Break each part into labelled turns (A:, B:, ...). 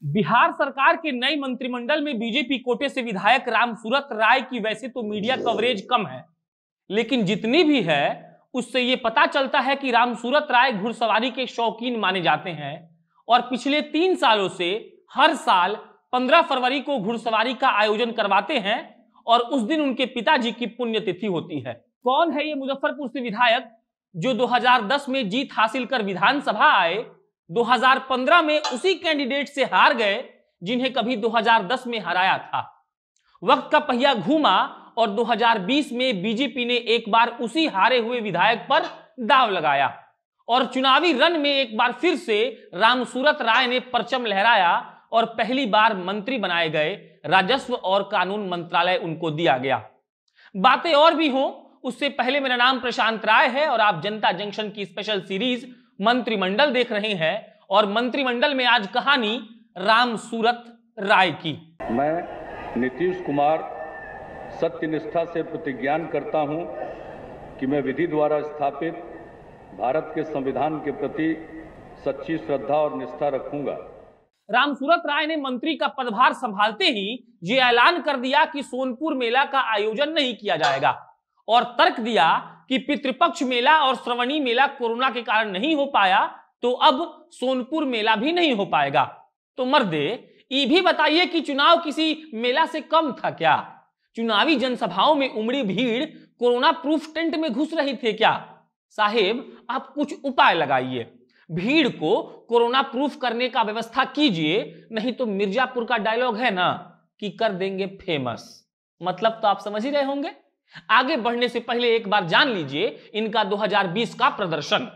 A: बिहार सरकार के नए मंत्रिमंडल में बीजेपी कोटे से विधायक रामसूरत राय की वैसे तो मीडिया कवरेज कम है, लेकिन जितनी भी है उससे यह पता चलता है कि रामसूरत राय घुड़सवारी के शौकीन माने जाते हैं और पिछले 3 सालों से हर साल 15 फरवरी को घुड़सवारी का आयोजन करवाते हैं और उस दिन उनके पिताजी की पुण्यतिथि होती है। कौन है ये मुजफ्फरपुर से विधायक जो 2010 में जीत हासिल कर विधानसभा आए, 2015 में उसी कैंडिडेट से हार गए जिन्हें कभी 2010 में हराया था। वक्त का पहिया घूमा और 2020 में बीजेपी ने एक बार उसी हारे हुए विधायक पर दांव लगाया और चुनावी रण में एक बार फिर से रामसूरत राय ने परचम लहराया और पहली बार मंत्री बनाए गए। राजस्व और कानून मंत्रालय उनको दिया गया। बातें और भी हों उससे पहले मेरा नाम प्रशांत राय है और आप जनता जंक्शन की स्पेशल सीरीज मंत्रिमंडल देख रहे हैं और मंत्रिमंडल में आज कहानी रामसूरत राय की।
B: मैं नीतीश कुमार सत्यनिष्ठा से प्रतिज्ञान करता हूं कि मैं विधि द्वारा स्थापित भारत के संविधान के प्रति सच्ची श्रद्धा और निष्ठा रखूंगा।
A: रामसूरत राय ने मंत्री का पदभार संभालते ही ये ऐलान कर दिया कि सोनपुर मेला का आयोजन नहीं किया जाएगा और तर्क दिया कि पितृपक्ष मेला और श्रवणी मेला कोरोना के कारण नहीं हो पाया तो अब सोनपुर मेला भी नहीं हो पाएगा। तो मर्दे ये भी बताइए कि चुनाव किसी मेला से कम था क्या? चुनावी जनसभाओं में उमड़ी भीड़ कोरोना प्रूफ टेंट में घुस रही थे क्या? साहेब आप कुछ उपाय लगाइए, भीड़ को कोरोना प्रूफ करने का व्यवस्था कीजिए, नहीं तो मिर्जापुर का डायलॉग है ना कि कर देंगे फेमस। मतलब तो आप समझ ही रहे होंगे। आगे बढ़ने से पहले एक बार जान लीजिए इनका 2020 का प्रदर्शन।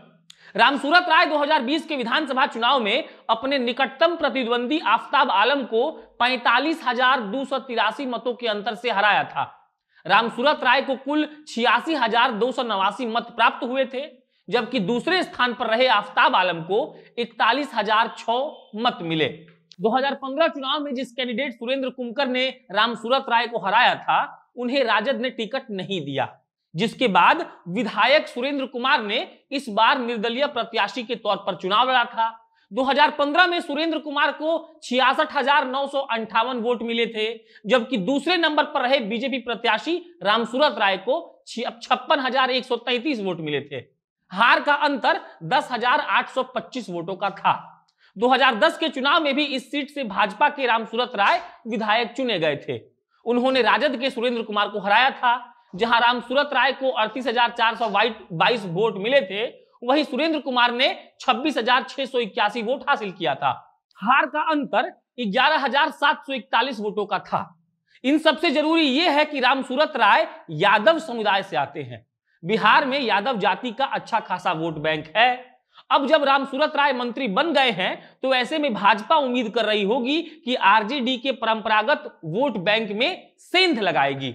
A: रामसूरत राय 2020 के विधानसभा चुनाव में अपने निकटतम प्रतिद्वंदी आफताब आलम को 45,283 मतों के अंतर से हराया था। रामसूरत राय को कुल 86,289 मत प्राप्त हुए थे, जबकि दूसरे स्थान पर रहे आफताब आलम को 41,006 मत मिले। 2015 चुनाव में जिस कैंडिडेट सुरेंद्र कुमकर ने रामसूरत राय को हराया था उन्हें राजद ने टिकट नहीं दिया, जिसके बाद विधायक सुरेंद्र कुमार ने इस बार निर्दलीय प्रत्याशी के तौर पर चुनाव लड़ा था। 2015 में सुरेंद्र कुमार को 66,958 वोट मिले थे, जबकि दूसरे नंबर पर रहे बीजेपी प्रत्याशी रामसूरत राय को 56,133 वोट मिले थे। हार का अंतर 10,825 वोटों का था। 2010 के चुनाव में भी इस सीट से भाजपा के रामसूरत राय विधायक चुने गए थे। उन्होंने राजद के सुरेंद्र कुमार को हराया था। जहां रामसूरत राय को 38,422 वोट मिले थे, वहीं सुरेंद्र कुमार ने 26,681 वोट हासिल किया था। हार का अंतर 11,741 वोटों का था। इन सबसे जरूरी यह है कि रामसूरत राय यादव समुदाय से आते हैं। बिहार में यादव जाति का अच्छा खासा वोट बैंक है। अब जब रामसूरत राय मंत्री बन गए हैं तो ऐसे में भाजपा उम्मीद कर रही होगी कि आरजेडी के परंपरागत वोट बैंक में सेंध लगाएगी।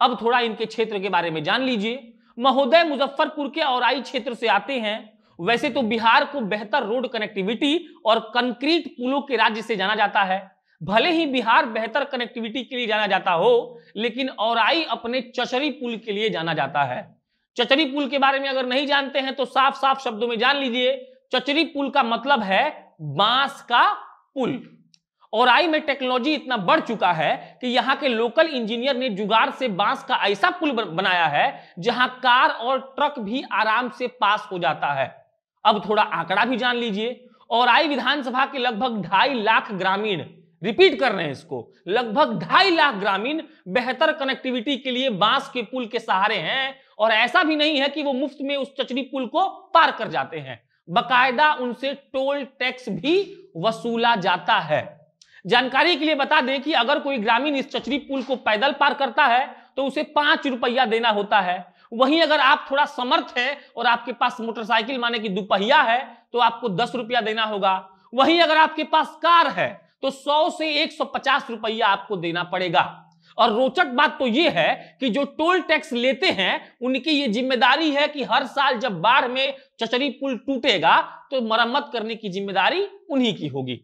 A: अब थोड़ा इनके क्षेत्र के बारे में जान लीजिए। महोदय मुजफ्फरपुर के औराई क्षेत्र से आते हैं। वैसे तो बिहार को बेहतर रोड कनेक्टिविटी और कंक्रीट पुलों के राज्य से जाना जाता है। भले ही बिहार बेहतर कनेक्टिविटी के लिए जाना जाता हो, लेकिन औराई अपने चचरी पुल के लिए जाना जाता है। चचरी पुल के बारे में अगर नहीं जानते हैं तो साफ साफ शब्दों में जान लीजिए। चचरी पुल का मतलब है बांस का पुल। औराई में टेक्नोलॉजी इतना बढ़ चुका है कि यहां के लोकल इंजीनियर ने जुगाड़ से बांस का ऐसा पुल बनाया है जहां कार और ट्रक भी आराम से पास हो जाता है। अब थोड़ा आंकड़ा भी जान लीजिए। औराई विधानसभा के लगभग 2.5 लाख ग्रामीण, रिपीट कर रहे हैं इसको, लगभग 2.5 लाख ग्रामीण बेहतर कनेक्टिविटी के लिए बांस के पुल के सहारे हैं। और ऐसा भी नहीं है कि वो मुफ्त में उस चचरी पुल को पार कर जाते हैं, बकायदा उनसे टोल टैक्स भी वसूला जाता है। जानकारी के लिए बता दें कि अगर कोई ग्रामीण इस चचरी पुल को पैदल पार करता है तो उसे 5 रुपया देना होता है। वहीं अगर आप थोड़ा समर्थ हैं और आपके पास मोटरसाइकिल माने कि दुपहिया है तो आपको 10 रुपया देना होगा। वहीं अगर आपके पास कार है तो 100 से 150 रुपया आपको देना पड़ेगा। और रोचक बात तो यह है कि जो टोल टैक्स लेते हैं उनकी यह जिम्मेदारी है कि हर साल जब बाढ़ में चचरी पुल टूटेगा तो मरम्मत करने की जिम्मेदारी उन्हीं की होगी।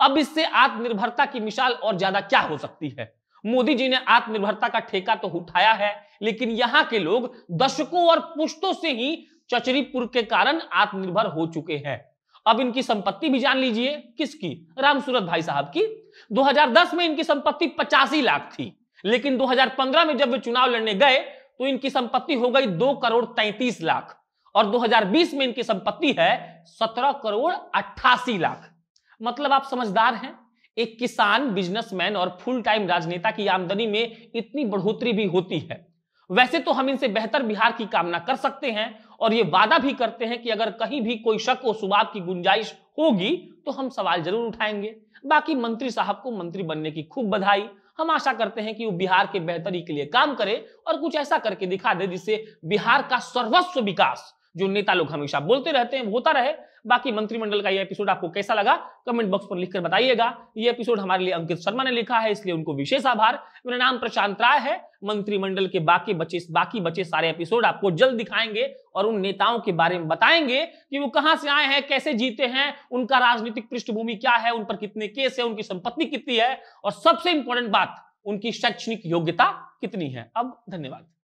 A: अब इससे आत्मनिर्भरता की मिसाल और ज्यादा क्या हो सकती है। मोदी जी ने आत्मनिर्भरता का ठेका तो उठाया है, लेकिन यहां के लोग दशकों और पुश्तों से ही चचरी पुल के कारण आत्मनिर्भर हो चुके हैं। अब इनकी संपत्ति भी जान लीजिए, किसकी? रामसूरत भाई साहब की। 2010 में इनकी संपत्ति 85 लाख थी, लेकिन 2015 में जब वे चुनाव लड़ने गए तो इनकी संपत्ति हो गई 2 करोड़ 33 लाख और 2020 में इनकी संपत्ति है 17 करोड़ 88 लाख। मतलब आप समझदार हैं, एक किसान, बिजनेसमैन और फुल टाइम राजनेता की आमदनी में इतनी बढ़ोतरी भी होती है। वैसे तो हम इनसे बेहतर बिहार की कामना कर सकते हैं और ये वादा भी करते हैं कि अगर कहीं भी कोई शक व शुबाब की गुंजाइश होगी तो हम सवाल जरूर उठाएंगे। बाकी मंत्री साहब को मंत्री बनने की खूब बधाई। हम आशा करते हैं कि वो बिहार के बेहतरी के लिए काम करे और कुछ ऐसा करके दिखा दे जिससे बिहार का सर्वस्व विकास, जो नेता लोग हमेशा बोलते रहते हैं, वो होता रहे। बाकी मंत्रिमंडल का ये एपिसोड आपको कैसा लगा कमेंट बॉक्स पर लिखकर बताइएगा। ये एपिसोड हमारे लिए अंकित शर्मा ने लिखा है, इसलिए उनको विशेष आभार। मेरा नाम प्रशांत राय है। मंत्रिमंडल के बाकी बचे सारे एपिसोड आपको जल्द दिखाएंगे और उन नेताओं के बारे में बताएंगे कि वो कहां से आए हैं, कैसे जीते हैं, उनका राजनीतिक पृष्ठभूमि क्या है, उन पर कितने केस है, उनकी संपत्ति कितनी है और सबसे इंपॉर्टेंट बात, उनकी शैक्षणिक योग्यता कितनी है। अब धन्यवाद।